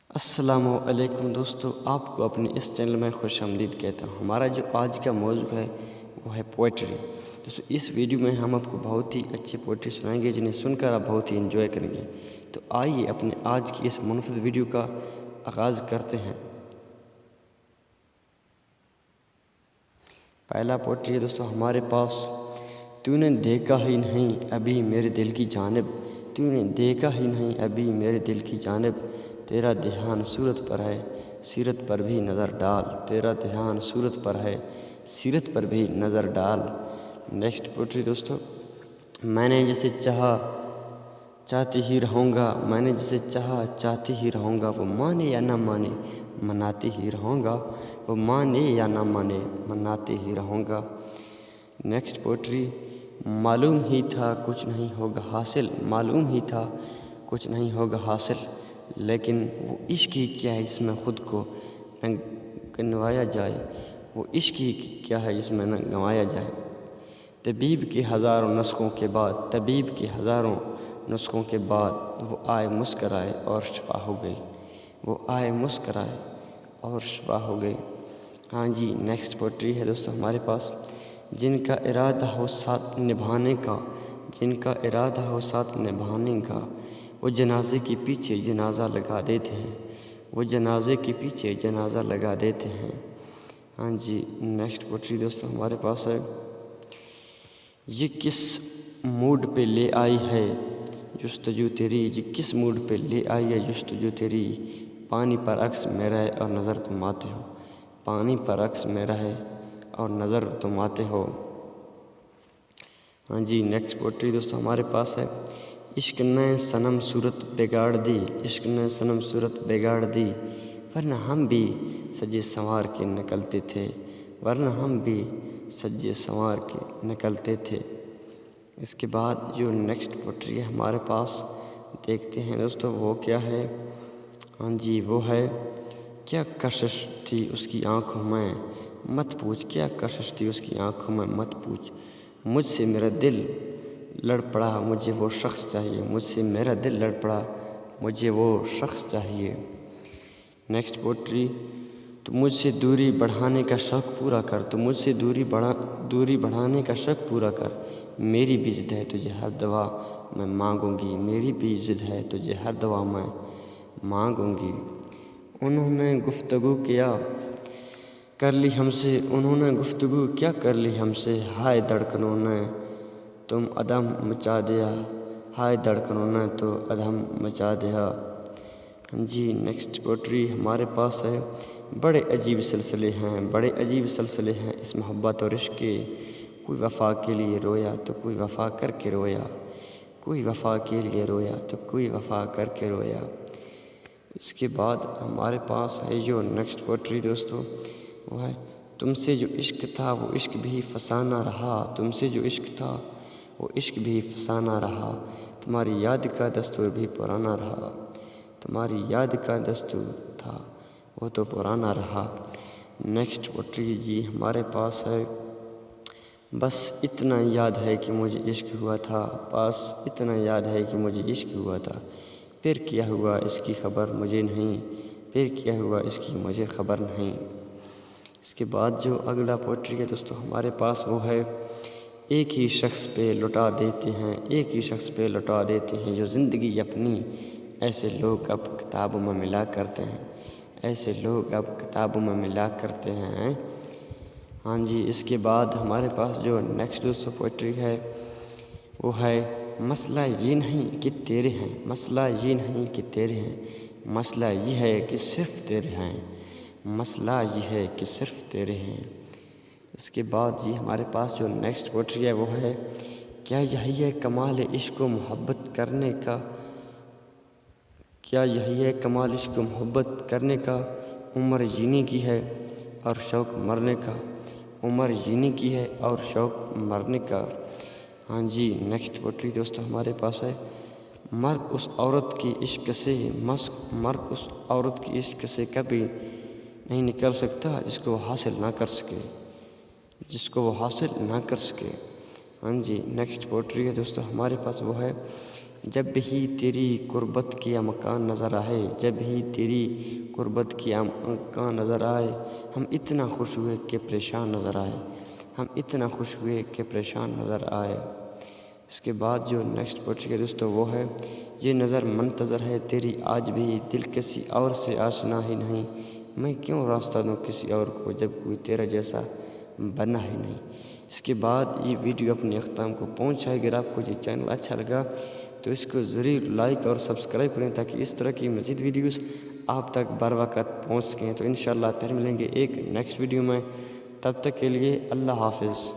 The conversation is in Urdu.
السلام علیکم دوستو، آپ کو اپنے اس چینل میں خوش آمدید کہتا ہوں۔ ہمارا جو آج کا موضوع ہے وہ ہے پوئٹری۔ دوستو اس ویڈیو میں ہم آپ کو بہت ہی اچھی پوئٹری سنائیں گے جنہیں سن کر آپ بہت ہی انجوائے کریں گے۔ تو آئیے اپنے آج کی اس منفرد ویڈیو کا آغاز کرتے ہیں۔ پہلا پوئٹری ہے دوستو ہمارے پاس۔ تو نے دیکھا ہی نہیں ابھی میرے دل کی جانب، تو نے دیکھا ہی نہیں ابھی میرے دل کی جانب، تیرا دھیان صورت پر ہے سیرت پر بھی نظر ڈال، تیرا دھیان صورت پر ہے سیرت پر بھی نظر ڈال۔ نیکسٹ پوئٹری دوستو، میں نے جسے چاہا چاہتی ہی رہوں گا، میں نے جسے چاہا چاہتی ہی رہوں گا، وہ مانے یا نہ مانے مناتی ہی رہوں گا، وہ مانے یا نہ مانے مناتی ہی رہوں گا۔ نیکسٹ پوئٹری، معلوم ہی تھا کچھ نہیں ہوگا حاصل، معلوم ہی تھا کچھ نہیں ہوگا حاصل، لیکن وہ عشق ہی کیا ہے جس میں خود کو گنوایا جائے، وہ عشق ہی کیا ہے جس میں نہ گنوایا جائے۔ طبیب کے ہزاروں نسخوں کے بعد، طبیب کے ہزاروں نسخوں کے بعد، وہ آئے مسکرائے اور شفا ہو گئی، وہ آئے مسکرائے اور شفا ہو گئی۔ ہاں جی، نیکسٹ پوئٹری ہے دوستو ہمارے پاس۔ جن کا ارادہ ہو ساتھ نبھانے کا، جن کا ارادہ ہو ساتھ نبھانے کا، وہ جنازے کے پیچھے جنازہ لگا دیتے ہیں، وہ جنازے کے پیچھے جنازہ لگا دیتے ہیں۔ ہاں جی، نیکسٹ پوئٹری دوستو ہمارے پاس ہے۔ یہ کس موڈ پہ لے آئی ہے جستجو تیری، یہ کس موڈ پہ لے آئی ہے جستجو تیری، پانی پر عکس میں رہے اور نظر تم آتے ہو، پانی پر عکس میں رہے اور نظر تم آتے ہو۔ ہاں جی، نیکسٹ پوئٹری دوستو ہمارے پاس ہے۔ عشق نے صنم صورت بگاڑ دی، عشق نے صنم صورت بگاڑ دی، ورنہ ہم بھی سجے سنوار کے نکلتے تھے، ورنہ ہم بھی سجے سنوار کے نکلتے تھے۔ اس کے بعد جو نیکسٹ پوئٹری ہے ہمارے پاس، دیکھتے ہیں دوستو وہ کیا ہے۔ ہاں جی، وہ ہے، کیا کشش تھی اس کی آنکھوں میں مت پوچھ، کیا کشش تھی اس کی آنکھوں میں مت پوچھ، مجھ سے میرا دل لڑ پڑا مجھے وہ شخص چاہیے، مجھ سے میرا دل لڑ پڑا مجھے وہ شخص چاہیے۔ نیکسٹ پوئٹری، تو مجھ سے دوری بڑھانے کا شوق پورا کر، تو مجھ سے دوری بڑھانے کا شوق پورا کر، میری بھی ضد ہے تجھے ہر دوا میں مانگوں گی، میری بھی ضد ہے تجھے ہر دوا میں مانگوں گی۔ انہوں نے گفتگو کیا کر لی ہم سے، انہوں نے گفتگو کیا کر لی ہم سے، ہائے دھڑکنوں نے تم ادھم مچا دیا، ہائے دھڑکنوں نے تو ادھم مچا دیا۔ جی، نیکسٹ پوئٹری ہمارے پاس ہے۔ بڑے عجیب سلسلے ہیں، بڑے عجیب سلسلے ہیں اس محبت اور عشق کے، کوئی وفا کے لیے رویا تو کوئی وفا کر کے رویا، کوئی وفا کے لیے رویا تو کوئی وفا کر کے رویا۔ اس کے بعد ہمارے پاس ہے جو نیکسٹ پوئٹری دوستو، وہ ہے، تم سے جو عشق تھا وہ عشق بھی فسانہ رہا، تم سے جو عشق تھا وہ عشق بھی فسانہ رہا، تمہاری یاد کا دستور بھی پرانا رہا، تمہاری یاد کا دستور تھا وہ تو پرانا رہا۔ نیکسٹ پوئٹری جی ہمارے پاس ہے۔ بس اتنا یاد ہے کہ مجھے عشق ہوا تھا، بس اتنا یاد ہے کہ مجھے عشق ہوا تھا، پھر کیا ہوا اس کی خبر مجھے نہیں، پھر کیا ہوا اس کی مجھے خبر نہیں۔ اس کے بعد جو اگلا پوئٹری ہے دوستو ہمارے پاس وہ ہے، ایک ہی شخص پہ لٹا دیتے ہیں، ایک ہی شخص پہ لٹا دیتے ہیں جو زندگی اپنی، ایسے لوگ اب کتابوں میں ملا کرتے ہیں، ایسے لوگ اب کتابوں میں ملا کرتے ہیں۔ ہاں جی، اس کے بعد ہمارے پاس جو نیکسٹ دوستو پوئٹری ہے وہ ہے، مسئلہ یہ نہیں کہ تیرے ہیں، مسئلہ یہ نہیں کہ تیرے ہیں، مسئلہ یہ ہے کہ صرف تیرے ہیں، مسئلہ یہ ہے کہ صرف تیرے ہیں۔ اس کے بعد جی ہمارے پاس جو نیکسٹ پوئٹری ہے وہ ہے، کیا یہی ہے کمال عشق و محبت کرنے کا، کیا یہی ہے کمال عشق و محبت کرنے کا، عمر جینے کی ہے اور شوق مرنے کا، عمر جینے کی ہے اور شوق مرنے کا۔ ہاں جی، نیکسٹ پوئٹری دوستو ہمارے پاس ہے، مرد اس عورت کی عشق سے مرد اس عورت کی عشق سے کبھی نہیں نکل سکتا جس کو وہ حاصل نہ کر سکے، جس کو وہ حاصل نہ کر سکے۔ ہاں جی، نیکسٹ پوئٹری ہے دوستو ہمارے پاس وہ ہے، جب ہی تیری قربت کی مکان نظر آئے، جب ہی تیری قربت کی مکان نظر آئے، ہم اتنا خوش ہوئے کہ پریشان نظر آئے، ہم اتنا خوش ہوئے کہ پریشان نظر آئے۔ اس کے بعد جو نیکسٹ پوئٹری ہے دوستو وہ ہے، یہ نظر منتظر ہے تیری آج بھی، دل کسی اور سے آشنا ہی نہیں، میں کیوں راستہ دوں کسی اور کو جب کوئی تیرا جیسا بنا ہی نہیں۔ اس کے بعد یہ ویڈیو اپنے اختتام کو پہنچا ہے۔ اگر آپ کو یہ چینل اچھا لگا تو اس کو ضرور لائک اور سبسکرائب کریں تاکہ اس طرح کی مزید ویڈیوز آپ تک بر وقت پہنچ سکیں۔ تو انشاءاللہ پھر ملیں گے ایک نیکسٹ ویڈیو میں، تب تک کے لیے اللہ حافظ۔